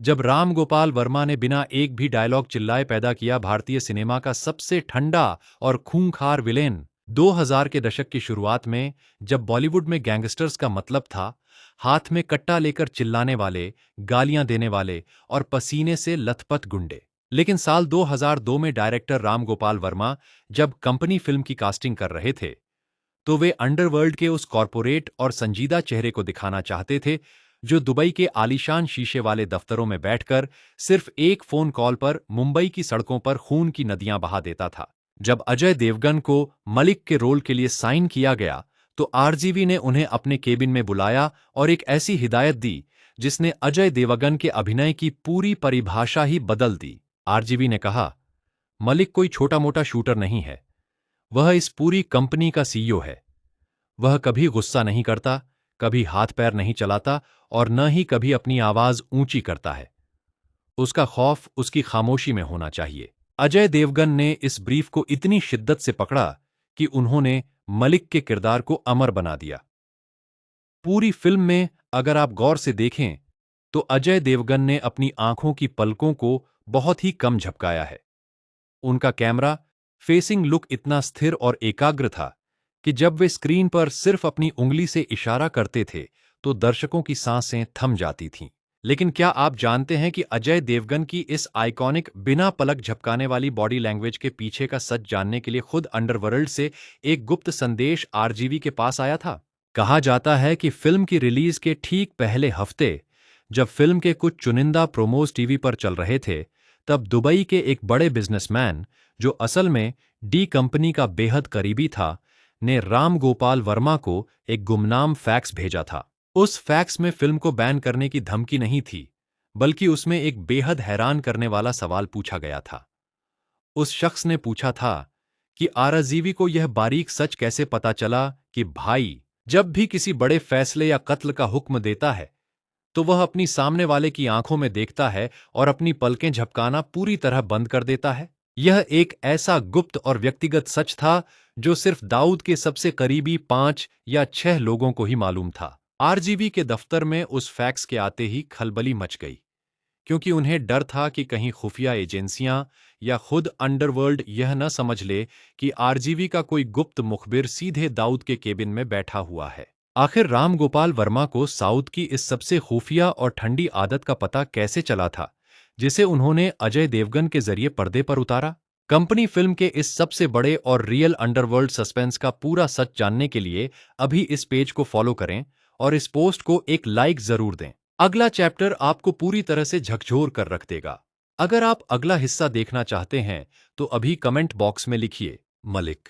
जब राम गोपाल वर्मा ने बिना एक भी डायलॉग चिल्लाए पैदा किया भारतीय सिनेमा का सबसे ठंडा और खूंखार विलेन। 2000 के दशक की शुरुआत में जब बॉलीवुड में गैंगस्टर्स का मतलब था हाथ में कट्टा लेकर चिल्लाने वाले, गालियां देने वाले और पसीने से लथपथ गुंडे। लेकिन साल 2002 में डायरेक्टर राम गोपाल वर्मा जब कंपनी फिल्म की कास्टिंग कर रहे थे तो वे अंडरवर्ल्ड के उस कॉरपोरेट और संजीदा चेहरे को दिखाना चाहते थे जो दुबई के आलीशान शीशे वाले दफ्तरों में बैठकर सिर्फ एक फोन कॉल पर मुंबई की सड़कों पर खून की नदियां बहा देता था। जब अजय देवगन को मलिक के रोल के लिए साइन किया गया तो आरजीवी ने उन्हें अपने केबिन में बुलाया और एक ऐसी हिदायत दी जिसने अजय देवगन के अभिनय की पूरी परिभाषा ही बदल दी। आरजीवी ने कहा, मलिक कोई छोटा मोटा शूटर नहीं है, वह इस पूरी कंपनी का सीईओ है। वह कभी गुस्सा नहीं करता, कभी हाथ पैर नहीं चलाता और न ही कभी अपनी आवाज ऊंची करता है। उसका खौफ उसकी खामोशी में होना चाहिए। अजय देवगन ने इस ब्रीफ को इतनी शिद्दत से पकड़ा कि उन्होंने मलिक के किरदार को अमर बना दिया। पूरी फिल्म में अगर आप गौर से देखें तो अजय देवगन ने अपनी आंखों की पलकों को बहुत ही कम झपकाया है। उनका कैमरा फेसिंग लुक इतना स्थिर और एकाग्र था कि जब वे स्क्रीन पर सिर्फ अपनी उंगली से इशारा करते थे तो दर्शकों की सांसें थम जाती थीं। लेकिन क्या आप जानते हैं कि अजय देवगन की इस आइकॉनिक बिना पलक झपकाने वाली बॉडी लैंग्वेज के पीछे का सच जानने के लिए खुद अंडरवर्ल्ड से एक गुप्त संदेश आरजीवी के पास आया था? कहा जाता है कि फिल्म की रिलीज के ठीक पहले हफ्ते जब फिल्म के कुछ चुनिंदा प्रोमोज टीवी पर चल रहे थे तब दुबई के एक बड़े बिजनेसमैन जो असल में डी कंपनी का बेहद करीबी था ने राम गोपाल वर्मा को एक गुमनाम फैक्स भेजा था। उस फैक्स में फिल्म को बैन करने की धमकी नहीं थी, बल्कि उसमें एक बेहद हैरान करने वाला सवाल पूछा गया था। उस शख्स ने पूछा था कि आरजीवी को यह बारीक सच कैसे पता चला कि भाई जब भी किसी बड़े फैसले या कत्ल का हुक्म देता है तो वह अपनी सामने वाले की आंखों में देखता है और अपनी पलकें झपकाना पूरी तरह बंद कर देता है। यह एक ऐसा गुप्त और व्यक्तिगत सच था जो सिर्फ दाऊद के सबसे करीबी 5 या 6 लोगों को ही मालूम था। आरजीवी के दफ्तर में उस फैक्स के आते ही खलबली मच गई, क्योंकि उन्हें डर था कि कहीं खुफिया एजेंसियां या खुद अंडरवर्ल्ड यह न समझ ले कि आरजीवी का कोई गुप्त मुखबिर सीधे दाऊद के केबिन में बैठा हुआ है। आखिर राम गोपाल वर्मा को साउथ की इस सबसे खुफिया और ठंडी आदत का पता कैसे चला था जिसे उन्होंने अजय देवगन के जरिए पर्दे पर उतारा? कंपनी फिल्म के इस सबसे बड़े और रियल अंडरवर्ल्ड सस्पेंस का पूरा सच जानने के लिए अभी इस पेज को फॉलो करें और इस पोस्ट को एक लाइक जरूर दें। अगला चैप्टर आपको पूरी तरह से झकझोर कर रख देगा। अगर आप अगला हिस्सा देखना चाहते हैं तो अभी कमेंट बॉक्स में लिखिए मलिक।